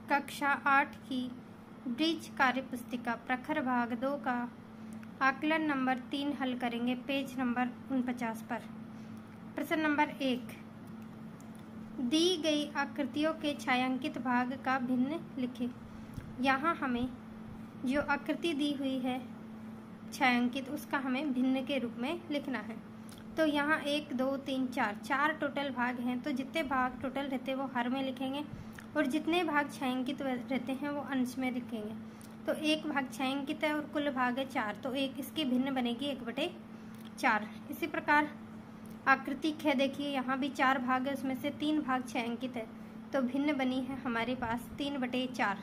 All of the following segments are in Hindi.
कक्षा 8 की ब्रिज कार्य पुस्तिका प्रखर भाग 2 का आकलन नंबर 3 हल करेंगे पेज नंबर 49 पर। प्रश्न नंबर 1, दी गई आकृतियों के छायांकित भाग का भिन्न लिखें। यहाँ हमें जो आकृति दी हुई है छायांकित उसका हमें भिन्न के रूप में लिखना है। तो यहाँ 1 2 3 4 टोटल भाग हैं, तो जितने भाग टोटल रहते हैं वो हर में लिखेंगे और जितने भाग छायांकित रहते हैं वो अंश में लिखेंगे। तो एक भाग छायांकित है और कुल भाग है 4, तो एक इसकी भिन्न बनेगी 1/4। इसी प्रकार आकृति ख देखिए, यहाँ भी 4 भाग है, उसमें से 3 भाग छायांकित है, तो भिन्न बनी है हमारे पास 3/4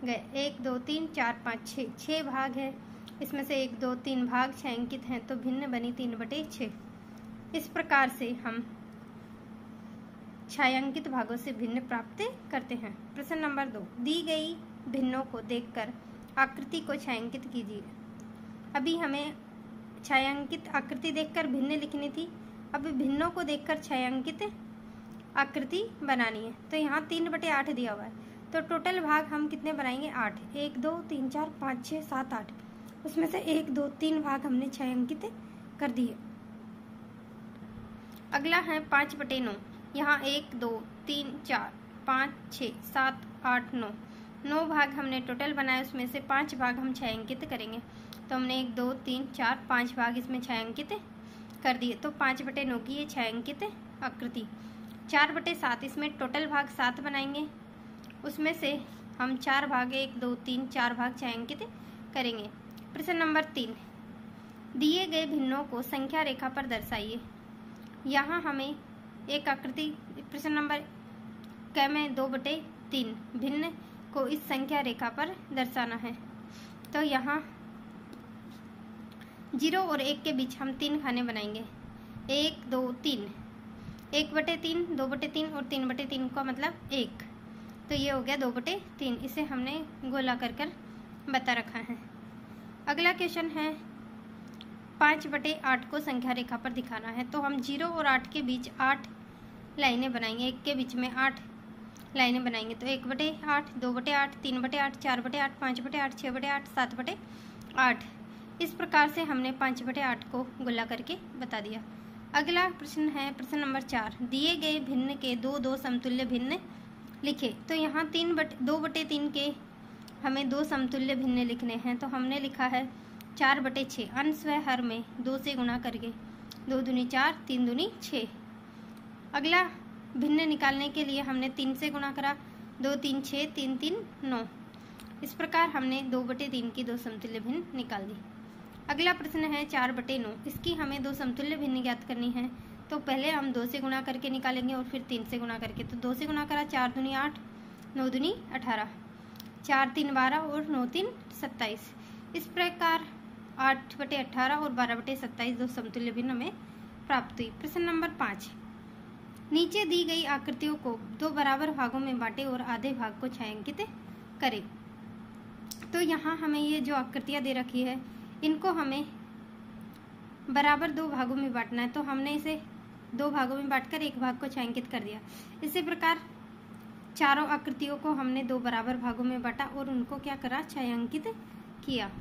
गए। 1 2 3 4 5 6 भाग है, इसमें से 1 2 3 भाग छायांकित हैं, तो भिन्न बनी 3/6। इस प्रकार से हम छायांकित भागों से भिन्न प्राप्त करते हैं। प्रश्न नंबर 2, दी गई भिन्नों को देखकर आकृति को छायांकित कीजिए। अभी हमें छायांकित आकृति देखकर भिन्न लिखनी थी, अब भिन्नों को देखकर छायांकित आकृति बनानी है। तो यहाँ 3/8 दिया हुआ है, तो टोटल भाग हम कितने बनाएंगे 8। 1 2 3 4 5 6 7 8, उसमें से 1 2 3 भाग हमने छायांकित कर दिए। अगला है 5/9। यहाँ 1 2 3 4 5 6 7 8 9 भाग हमने टोटल बनाए, उसमें से 5 भाग हम छायांकित करेंगे। तो हमने 1 2 3 4 5 भाग इसमें छायांकित कर दिए, तो 5/9 की ये छायांकित आकृति। 4/7 इसमें टोटल भाग 7 बनाएंगे, उसमें से हम 4 भाग 1 2 3 4 भाग छायांकित करेंगे। प्रश्न नंबर 3, दिए गए भिन्नों को संख्या रेखा पर दर्शाइए। यहाँ हमें एक आकृति प्रश्न नंबर क में 2/3 भिन्न को इस संख्या रेखा पर दर्शाना है। तो यहाँ 0 और 1 के बीच हम 3 खाने बनाएंगे। 1 2 3, 1/3 2/3 और 3/3 का मतलब 1, तो ये हो गया 2/3। इसे हमने गोला कर बता रखा है। अगला क्वेश्चन है 5/8 को संख्या रेखा पर दिखाना है। तो हम 0 और 8 के बीच 8 लाइनें बनाएंगे, 1 के बीच में 8 लाइनें बनाएंगे। तो 1/8 2/8 3/8 4/8 5/8 6/8 7/8। इस प्रकार से हमने 5/8 को गोला करके बता दिया। अगला प्रश्न है प्रश्न नंबर 4, दिए गए भिन्न के 2 समतुल्य भिन्न लिखे। तो यहाँ 2/3 के हमें 2 समतुल्य भिन्न लिखने हैं। तो हमने लिखा है 4/6 अंश व हर में 2 से गुणा करके 2 दूनी 4 3 दूनी 6। अगला भिन्न निकालने के लिए हमने 3 से गुणा करा, 2 3 6 3 3 9। इस प्रकार हमने 2/3 की 2 समतुल्य भिन्न निकाल दी। अगला प्रश्न है 4/9, इसकी हमें 2 समतुल्य भिन्न ज्ञात करनी है। तो पहले हम 2 से गुणा करके निकालेंगे और फिर 3 से गुणा करके। तो 2 से गुणा करा 4 दूनी 8 9 दूनी 18, 4 3 12 और 9 3 27। इस प्रकार 8/18 और 12/27 2 समतुल्य भिन्न हमें प्राप्त हुई। प्रश्न नंबर 5, नीचे दी गई आकृतियों को 2 बराबर भागों में बांटे और आधे भाग को छायांकित करें। तो यहाँ हमें ये जो आकृतियाँ दे रखी है इनको हमें बराबर 2 भागों में बांटना है। तो हमने इसे 2 भागों में बांटकर एक भाग को छायांकित कर दिया। इसी प्रकार चारों आकृतियों को हमने 2 बराबर भागों में बांटा और उनको क्या करा, छायांकित किया।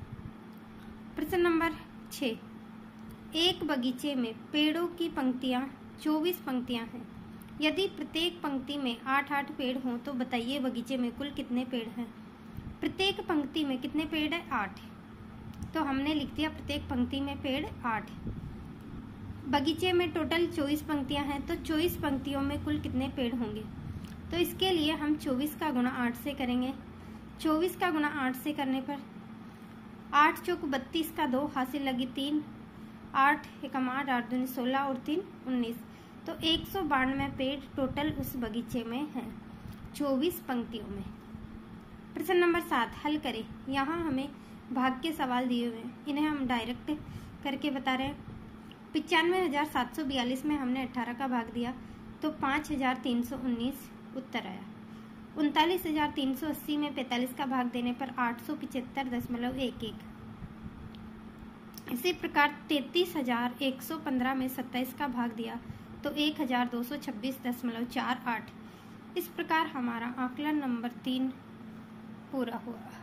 प्रश्न नंबर 6, एक बगीचे में पेड़ों की पंक्तियां 24 पंक्तियां हैं। यदि प्रत्येक पंक्ति में 8-8 पेड़ हों तो बताइए बगीचे में कुल कितने पेड़ हैं। प्रत्येक पंक्ति में कितने पेड़ है 8, तो हमने लिख दिया प्रत्येक पंक्ति में पेड़ 8। बगीचे में टोटल 24 पंक्तियां हैं, तो 24 पंक्तियों में कुल कितने पेड़ होंगे। तो इसके लिए हम 24 का गुणा 8 से करेंगे। 24 का गुणा 8 से करने पर 8 चौक 32 का 2 हासिल लगी 3, 8 एकम 8 8 दूनी 16 और 3 19, तो 192 पेड़ टोटल उस बगीचे में हैं 24 पंक्तियों में। प्रश्न नंबर 7 हल करें। यहाँ हमें भाग के सवाल दिए हुए हैं, इन्हें हम डायरेक्ट करके बता रहे हैं। 95,742 में हमने 18 का भाग दिया, तो 5,319 उत्तर आया। 39,380 में 45 का भाग देने पर 875.11। इसी प्रकार 33,115 में 27 का भाग दिया तो 1,226.48। इस प्रकार हमारा आकलन नंबर 3 पूरा हुआ।